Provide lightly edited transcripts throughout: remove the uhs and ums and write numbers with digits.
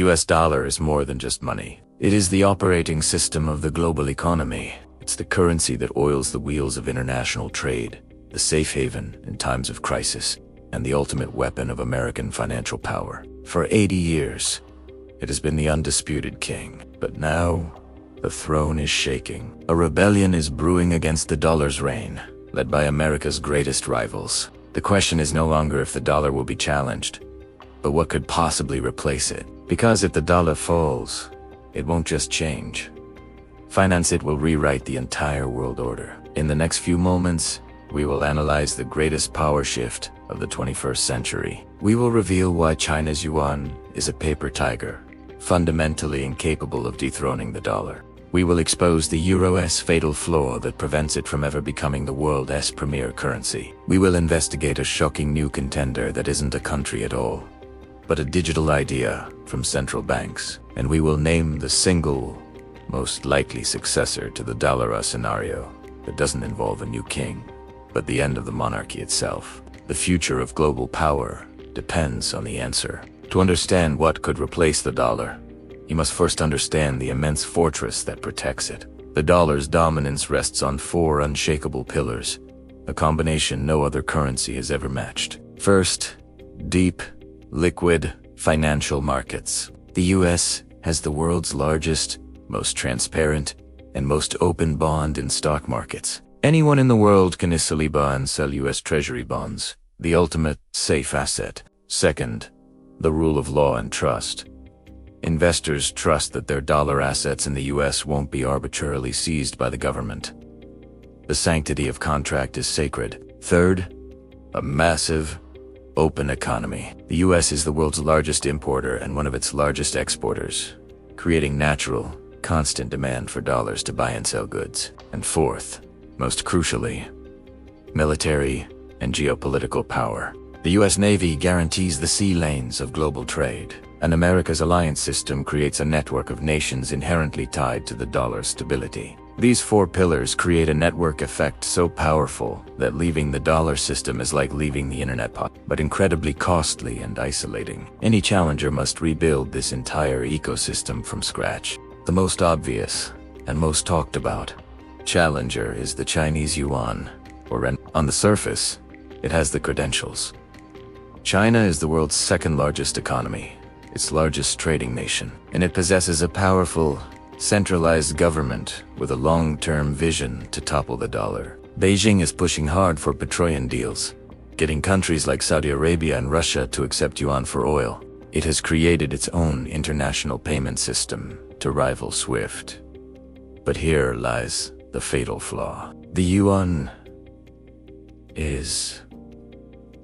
US dollar is more than just money. It is the operating system of the global economy. It's the currency that oils the wheels of international trade, the safe haven in times of crisis, and the ultimate weapon of American financial power. For 80 years, it has been the undisputed king. But now, the throne is shaking. A rebellion is brewing against the dollar's reign, led by America's greatest rivals. The question is no longer if the dollar will be challenged, but what could possibly replace it. Because if the dollar falls, it won't just change. It will rewrite the entire world order. In the next few moments, we will analyze the greatest power shift of the 21st century. We will reveal why China's yuan is a paper tiger, fundamentally incapable of dethroning the dollar. We will expose the euro's fatal flaw that prevents it from ever becoming the world's premier currency. We will investigate a shocking new contender that isn't a country at all, but a digital idea from central banks. And we will name the single most likely successor to the dollar scenario that doesn't involve a new king, but the end of the monarchy itself. The future of global power depends on the answer. To understand what could replace the dollar, you must first understand the immense fortress that protects it. The dollar's dominance rests on four unshakable pillars, a combination no other currency has ever matched. First, deep, liquid financial markets. The US has the world's largest, most transparent, and most open bond and stock markets. Anyone in the world can easily buy and sell US Treasury bonds, the ultimate safe asset. Second, the rule of law and trust. Investors trust that their dollar assets in the US won't be arbitrarily seized by the government. The sanctity of contract is sacred. Third, a massive, open economy. The US is the world's largest importer and one of its largest exporters, creating natural, constant demand for dollars to buy and sell goods. And fourth, most crucially, military and geopolitical power. The US Navy guarantees the sea lanes of global trade, and America's alliance system creates a network of nations inherently tied to the dollar's stability. These four pillars create a network effect so powerful that leaving the dollar system is like leaving the internet but incredibly costly and isolating. Any challenger must rebuild this entire ecosystem from scratch. The most obvious and most talked about challenger is the Chinese yuan, on the surface, it has the credentials. China is the world's second largest economy, its largest trading nation, and it possesses a powerful, centralized government with a long-term vision to topple the dollar. Beijing is pushing hard for petroleum deals, getting countries like Saudi Arabia and Russia to accept yuan for oil. It has created its own international payment system to rival SWIFT. But here lies the fatal flaw. The yuan is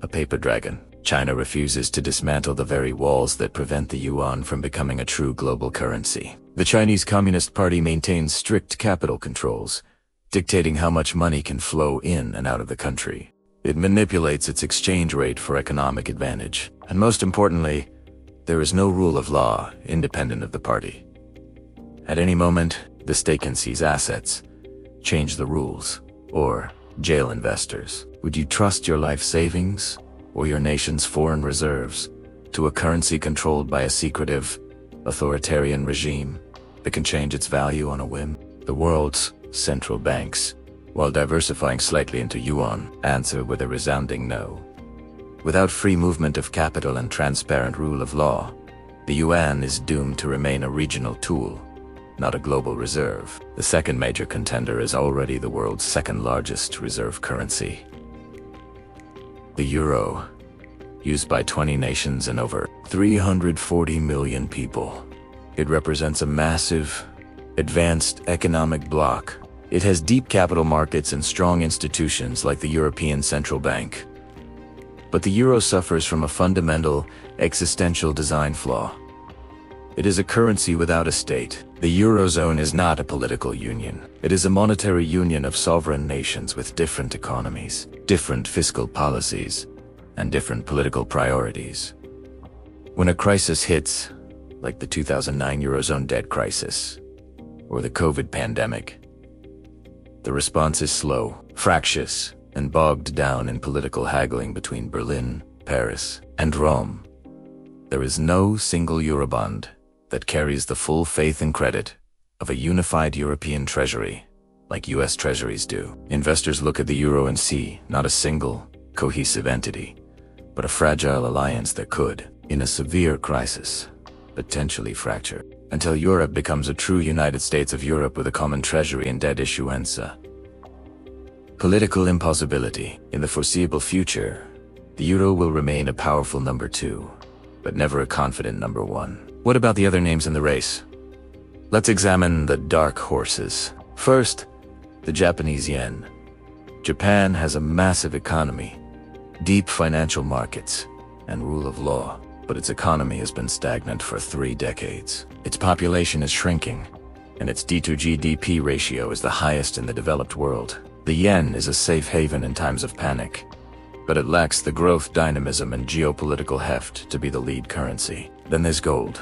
a paper dragon. China refuses to dismantle the very walls that prevent the yuan from becoming a true global currency. The Chinese Communist Party maintains strict capital controls, dictating how much money can flow in and out of the country. It manipulates its exchange rate for economic advantage. And most importantly, there is no rule of law independent of the party. At any moment, the state can seize assets, change the rules, or jail investors. Would you trust your life savings or your nation's foreign reserves to a currency controlled by a secretive, authoritarian regime that can change its value on a whim? The world's central banks, while diversifying slightly into yuan, answer with a resounding no. Without free movement of capital and transparent rule of law, the yuan is doomed to remain a regional tool, not a global reserve. The second major contender is already the world's second largest reserve currency. The euro, used by 20 nations and over 340 million people. It represents a massive, advanced economic bloc. It has deep capital markets and strong institutions like the European Central Bank. But the euro suffers from a fundamental, existential design flaw. It is a currency without a state. The Eurozone is not a political union. It is a monetary union of sovereign nations with different economies, different fiscal policies, and different political priorities. When a crisis hits, like the 2009 Eurozone debt crisis, or the COVID pandemic, the response is slow, fractious, and bogged down in political haggling between Berlin, Paris, and Rome. There is no single Eurobond that carries the full faith and credit of a unified European treasury, like US treasuries do. Investors look at the euro and see not a single, cohesive entity, but a fragile alliance that could, in a severe crisis, potentially fracture, until Europe becomes a true United States of Europe with a common treasury and debt issuance. Political impossibility. In the foreseeable future, the euro will remain a powerful number 2, but never a confident number 1. What about the other names in the race? Let's examine the dark horses. First, the Japanese yen. Japan has a massive economy, deep financial markets, and rule of law, but its economy has been stagnant for 3 decades. Its population is shrinking, and its D/GDP ratio is the highest in the developed world. The yen is a safe haven in times of panic, but it lacks the growth, dynamism, and geopolitical heft to be the lead currency. Then there's gold,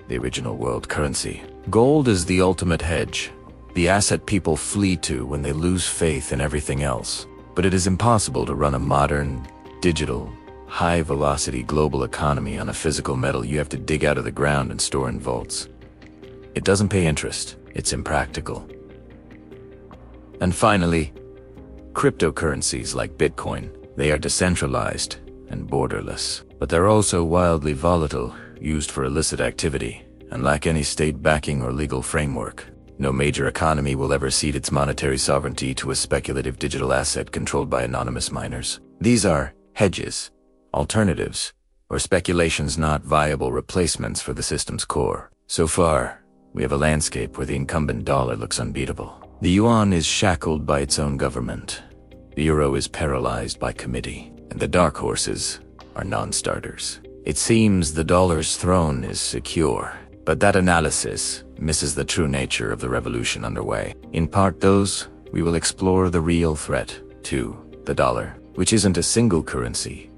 the original world currency. Gold is the ultimate hedge, the asset people flee to when they lose faith in everything else. But it is impossible to run a modern, digital, high-velocity global economy on a physical metal you have to dig out of the ground and store in vaults. It doesn't pay interest. It's impractical. And finally, cryptocurrencies like Bitcoin. They are decentralized and borderless, but they're also wildly volatile, used for illicit activity, and lack any state backing or legal framework. No major economy will ever cede its monetary sovereignty to a speculative digital asset controlled by anonymous miners. These are hedges, alternatives, or speculations, not viable replacements for the system's core. So far, we have a landscape where the incumbent dollar looks unbeatable. The yuan is shackled by its own government. The euro is paralyzed by committee, and the dark horses are non-starters. It seems the dollar's throne is secure, but that analysis misses the true nature of the revolution underway. In part those, we will explore the real threat to the dollar, which isn't a single currency,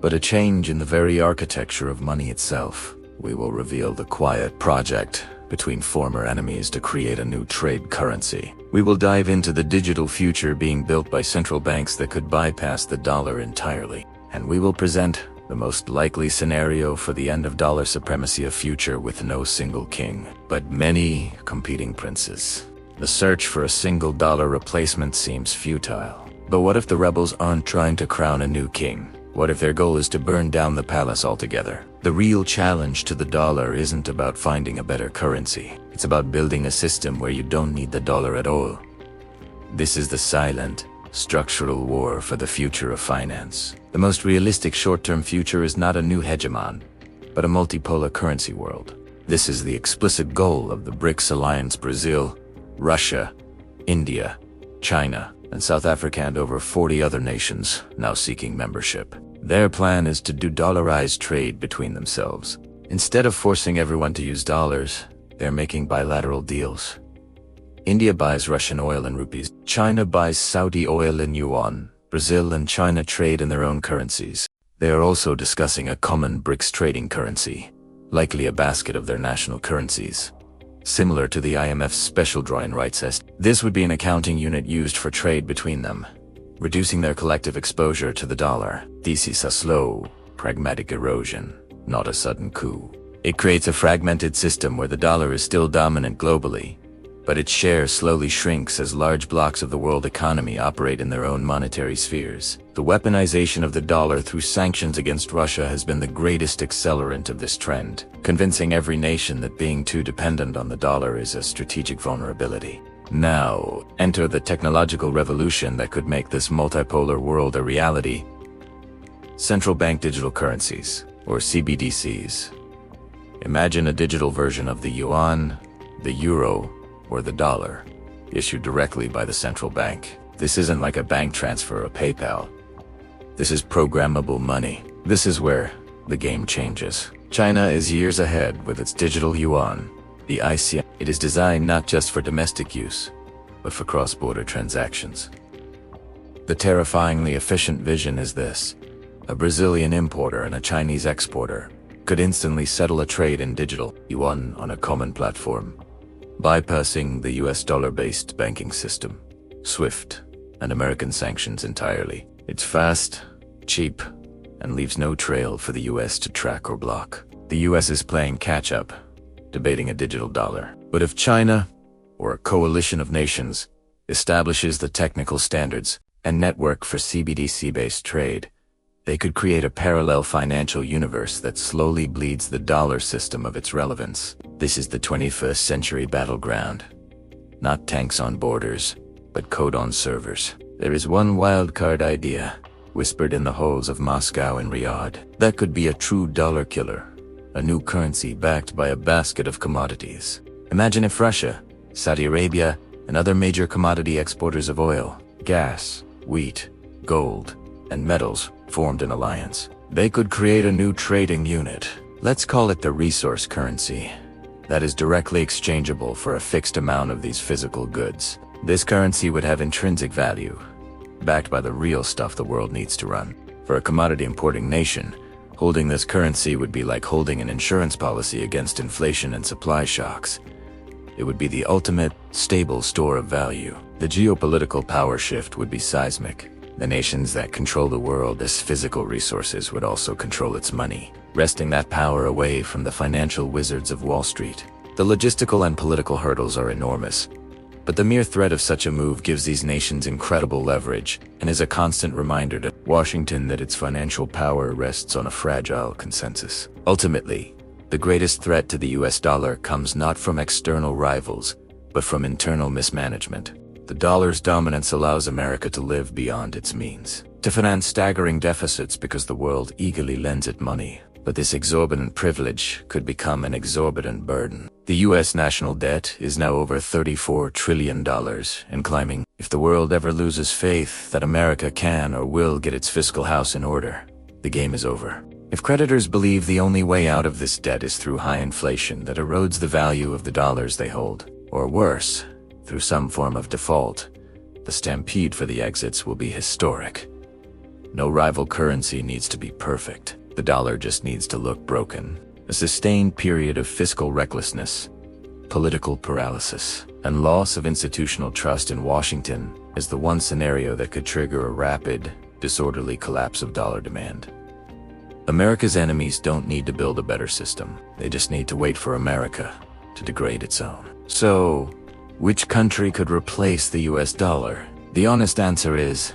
but a change in the very architecture of money itself. We will reveal the quiet project between former enemies to create a new trade currency. We will dive into the digital future being built by central banks that could bypass the dollar entirely. And we will present the most likely scenario for the end of dollar supremacy, a future with no single king, but many competing princes. The search for a single dollar replacement seems futile. But what if the rebels aren't trying to crown a new king? What if their goal is to burn down the palace altogether? The real challenge to the dollar isn't about finding a better currency. It's about building a system where you don't need the dollar at all. This is the silent, structural war for the future of finance. The most realistic short-term future is not a new hegemon, but a multipolar currency world. This is the explicit goal of the BRICS alliance: Brazil, Russia, India, China, and South Africa, and over 40 other nations now seeking membership. Their plan is to de-dollarize trade between themselves. Instead of forcing everyone to use dollars, they're making bilateral deals. India buys Russian oil in rupees. China buys Saudi oil in yuan. Brazil and China trade in their own currencies. They are also discussing a common BRICS trading currency, likely a basket of their national currencies, similar to the IMF's special drawing rights est. This would be an accounting unit used for trade between them, reducing their collective exposure to the dollar. This is a slow, pragmatic erosion, not a sudden coup. It creates a fragmented system where the dollar is still dominant globally, but its share slowly shrinks as large blocks of the world economy operate in their own monetary spheres. The weaponization of the dollar through sanctions against Russia has been the greatest accelerant of this trend, convincing every nation that being too dependent on the dollar is a strategic vulnerability. Now, enter the technological revolution that could make this multipolar world a reality. Central bank digital currencies, or CBDCs. Imagine a digital version of the yuan, the euro, or the dollar, issued directly by the central bank. This isn't like a bank transfer or PayPal. This is programmable money. This is where the game changes. China is years ahead with its digital yuan, the e-CNY. It is designed not just for domestic use, but for cross-border transactions. The terrifyingly efficient vision is this: a Brazilian importer and a Chinese exporter could instantly settle a trade in digital yuan on a common platform, bypassing the US dollar-based banking system, SWIFT, and American sanctions entirely. It's fast, cheap, and leaves no trail for the US to track or block. The US is playing catch-up, debating a digital dollar. But if China, or a coalition of nations, establishes the technical standards and network for CBDC-based trade, they could create a parallel financial universe that slowly bleeds the dollar system of its relevance. This is the 21st century battleground. Not tanks on borders, but code on servers. There is one wild-card idea, whispered in the halls of Moscow and Riyadh. That could be a true dollar killer, a new currency backed by a basket of commodities. Imagine if Russia, Saudi Arabia, and other major commodity exporters of oil, gas, wheat, gold, and metals formed an alliance. They could create a new trading unit. Let's call it the resource currency, that is directly exchangeable for a fixed amount of these physical goods. This currency would have intrinsic value, backed by the real stuff the world needs to run. For a commodity importing nation, holding this currency would be like holding an insurance policy against inflation and supply shocks. It would be the ultimate, stable store of value. The geopolitical power shift would be seismic. The nations that control the world as physical resources would also control its money, wresting that power away from the financial wizards of Wall Street. The logistical and political hurdles are enormous, but the mere threat of such a move gives these nations incredible leverage and is a constant reminder to Washington that its financial power rests on a fragile consensus. Ultimately, the greatest threat to the US dollar comes not from external rivals, but from internal mismanagement. The dollar's dominance allows America to live beyond its means, to finance staggering deficits because the world eagerly lends it money. But this exorbitant privilege could become an exorbitant burden. The US national debt is now over $34 trillion and climbing. If the world ever loses faith that America can or will get its fiscal house in order, the game is over. If creditors believe the only way out of this debt is through high inflation that erodes the value of the dollars they hold, or worse, through some form of default, the stampede for the exits will be historic. No rival currency needs to be perfect. The dollar just needs to look broken. A sustained period of fiscal recklessness, political paralysis, and loss of institutional trust in Washington is the one scenario that could trigger a rapid, disorderly collapse of dollar demand. America's enemies don't need to build a better system. They just need to wait for America to degrade its own. So, which country could replace the US dollar? The honest answer is,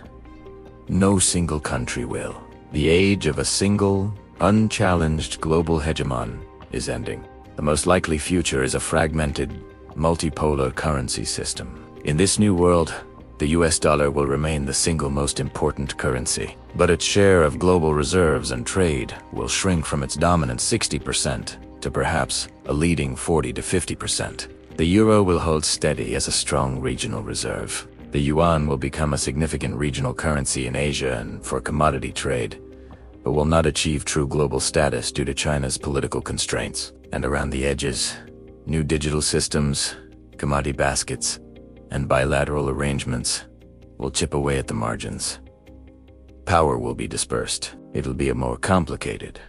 no single country will. The age of a single, unchallenged global hegemon is ending. The most likely future is a fragmented, multipolar currency system. In this new world, the US dollar will remain the single most important currency, but its share of global reserves and trade will shrink from its dominant 60% to perhaps a leading 40 to 50%. The euro will hold steady as a strong regional reserve. The yuan will become a significant regional currency in Asia and for commodity trade, but will not achieve true global status due to China's political constraints. And around the edges, new digital systems, commodity baskets, and bilateral arrangements will chip away at the margins. Power will be dispersed. It'll be a more complicated,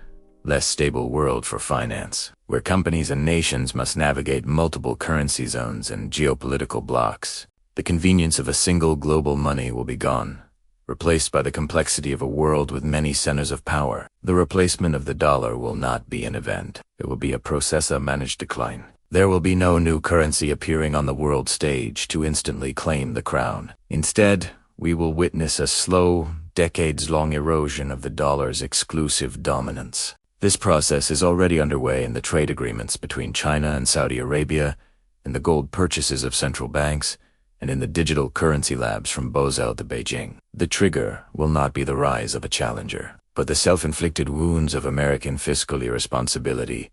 less stable world for finance, where companies and nations must navigate multiple currency zones and geopolitical blocks. The convenience of a single global money will be gone, replaced by the complexity of a world with many centers of power. The replacement of the dollar will not be an event. It will be a process of managed decline. There will be no new currency appearing on the world stage to instantly claim the crown. Instead, we will witness a slow, decades-long erosion of the dollar's exclusive dominance. This process is already underway in the trade agreements between China and Saudi Arabia, in the gold purchases of central banks, and in the digital currency labs from Bozell to Beijing. The trigger will not be the rise of a challenger, but the self-inflicted wounds of American fiscal irresponsibility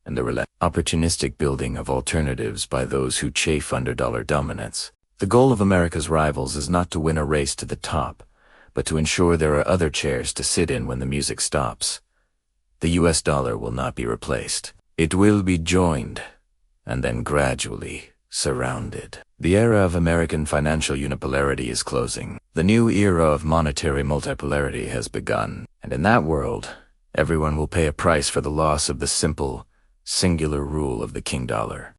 and the opportunistic building of alternatives by those who chafe under dollar dominance. The goal of America's rivals is not to win a race to the top, but to ensure there are other chairs to sit in when the music stops. The US dollar will not be replaced. It will be joined, and then gradually surrounded. The era of American financial unipolarity is closing. The new era of monetary multipolarity has begun, and in that world, everyone will pay a price for the loss of the simple, singular rule of the king dollar.